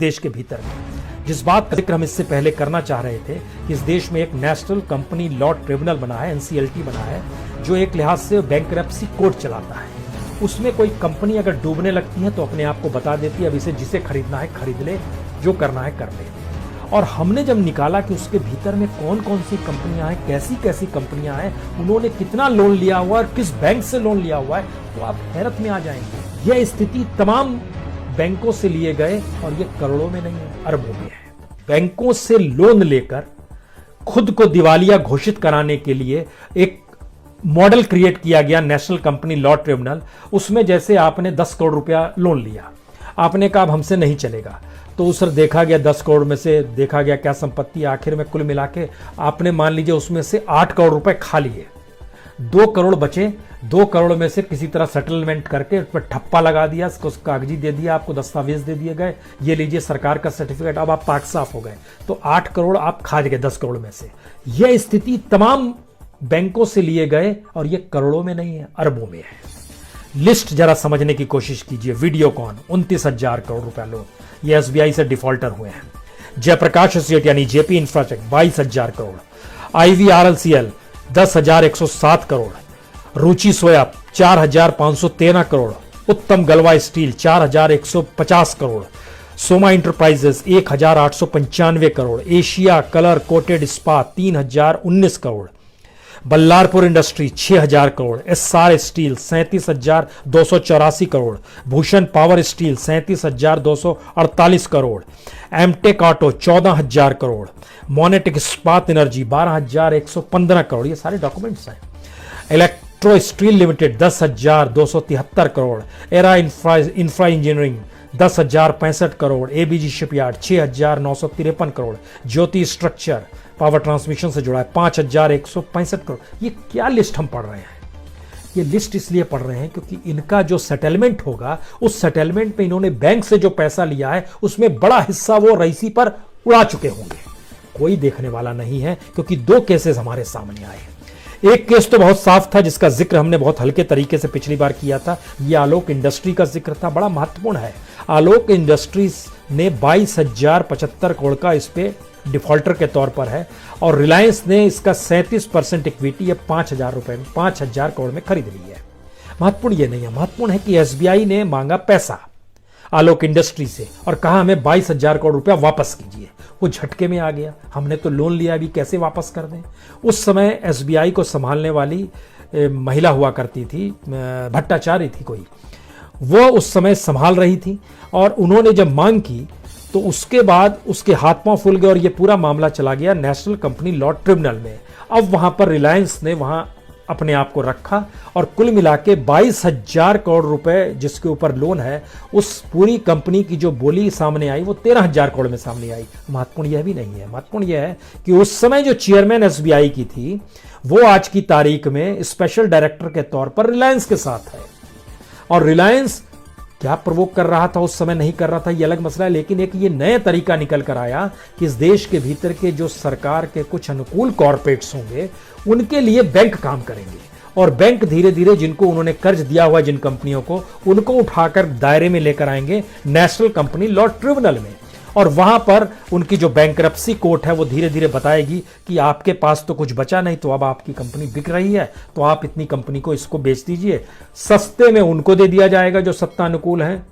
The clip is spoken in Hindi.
देश के भीतर में। जिस बात का जिक्र हम इससे पहले करना चाह रहे थे कि इस देश में एक नेशनल कंपनी लॉ ट्रिब्यूनल बना है, NCLT बना है, जो एक लिहाज से बैंकरप्सी कोर्ट चलाता है। उसमें कोई कंपनी अगर डूबने लगती है तो अपने आप को बता देती है, अब इसे जिसे खरीदना है खरीद ले, जो करना है कर ले। और हमने जब निकाला कि उसके भीतर में कौन कौन सी कंपनियां हैं, कैसी कैसी कंपनियां हैं, उन्होंने कितना लोन लिया हुआ है और किस बैंक से लोन लिया हुआ है, तो आप हैरत में आ जाएंगे। यह स्थिति तमाम बैंकों से लिए गए और ये करोड़ों में नहीं है, अरबों में है। बैंकों से लोन लेकर खुद को दिवालिया घोषित कराने के लिए एक मॉडल क्रिएट किया गया, नेशनल कंपनी लॉ ट्रिब्यूनल। उसमें जैसे आपने 10 करोड़ रुपया लोन लिया, आपने कहा अब हमसे नहीं चलेगा, तो उस देखा गया 10 करोड़ में से देखा गया क्या संपत्ति, आखिर में कुल मिला के आपने मान लीजिए उसमें से 8 करोड़ रुपए खा लिए, 2 करोड़ बचे। 2 करोड़ में से किसी तरह सेटलमेंट करके उस पर ठप्पा लगा दिया, उसको कागजी दे दिया, आपको दस्तावेज दे दिए गए, ये लीजिए सरकार का सर्टिफिकेट, अब आप पाक साफ हो गए। तो 8 करोड़ आप खा गए 10 करोड़ में से। यह स्थिति तमाम बैंकों से लिए गए और ये करोड़ों में नहीं है, अरबों में है। लिस्ट जरा समझने की कोशिश कीजिए। वीडियोकॉन 29,000 करोड़ रुपया लोन, ये SBI से डिफॉल्टर हुए हैं। जयप्रकाश एसोसिएट यानी JP Infratech 22,000 crore. IVRLCL 10,107 crore. Ruchi Soya 4,513 crore. Uttam Galva Steel 4,150 crore. Soma Enterprises 1,895 crore. Asia Colour Coated स्पा 3,019 crore. Ballarpur Industry 6,000 crore. SR Steel 37,284 crore. Bhushan Power Steel 37,248 crore. Amtek Auto 14,000 crore. मोनेटिक इस्पात एनर्जी 12,115 करोड़। ये सारे डॉक्यूमेंट्स हैं। Electro Steel Limited 10,273 crore. Era Infra Engineering 10,065 crore. ABG shipyard 6,953 crore. ज्योति स्ट्रक्चर पावर ट्रांसमिशन से जुड़ा है 5,165 करोड़। ये क्या लिस्ट हम पढ़ रहे हैं? ये लिस्ट इसलिए पढ़ रहे हैं क्योंकि इनका जो सेटलमेंट होगा, उस सेटलमेंट में इन्होंने बैंक से जो पैसा लिया है उसमें बड़ा हिस्सा वो रईसी पर उड़ा चुके होंगे। कोई देखने वाला नहीं है, क्योंकि 2 केसेस हमारे सामने आए। एक केस तो बहुत साफ था, जिसका जिक्र हमने बहुत हल्के तरीके से पिछली बार किया था। ये आलोक इंडस्ट्री का जिक्र था, बड़ा महत्वपूर्ण है। आलोक इंडस्ट्रीज ने 22,075 करोड़ का इस पे डिफॉल्टर के तौर पर है, और रिलायंस ने इसका 37% इक्विटी ये 5,000 करोड़ में खरीद ली है। महत्वपूर्ण ये नहीं है, महत्वपूर्ण है कि SBI ने मांगा पैसा आलोक इंडस्ट्री से और कहा हमें 22,000 करोड़ रुपया वापस कीजिए। वो झटके में आ गया, हमने तो लोन लिया, अभी कैसे वापस कर दें। उस समय SBI को संभालने वाली महिला हुआ करती थी, भट्टाचार्य थी कोई, वो उस समय संभाल रही थी, और उन्होंने जब मांग की तो उसके बाद उसके हाथ पांव फूल गए और ये पूरा मामला चला गया नेशनल कंपनी लॉ ट्रिब्यूनल में। अब वहां पर रिलायंस ने वहां अपने आप को रखा, और कुल मिला के 22,000 करोड़ रुपए जिसके ऊपर लोन है, उस पूरी कंपनी की जो बोली सामने आई वो 13,000 करोड़ में सामने आई। महत्वपूर्ण यह भी नहीं है, महत्वपूर्ण यह है कि उस समय जो चेयरमैन SBI की थी, वो आज की तारीख में स्पेशल डायरेक्टर के तौर पर रिलायंस के साथ है। और रिलायंस क्या प्रवोक कर रहा था उस समय, नहीं कर रहा था, ये अलग मसला है, लेकिन एक ये नया तरीका निकल कर आया कि इस देश के भीतर के जो सरकार के कुछ अनुकूल कॉर्पोरेट्स होंगे, उनके लिए बैंक काम करेंगे, और बैंक धीरे धीरे जिनको उन्होंने कर्ज दिया हुआ जिन कंपनियों को, उनको उठाकर दायरे में लेकर आएंगे नेशनल कंपनी लॉ ट्रिब्यूनल में। और वहां पर उनकी जो बैंकरप्सी कोर्ट है वो धीरे धीरे बताएगी कि आपके पास तो कुछ बचा नहीं, तो अब आपकी कंपनी बिक रही है, तो आप इतनी कंपनी को इसको बेच दीजिए। सस्ते में उनको दे दिया जाएगा जो सत्ता अनुकूल है,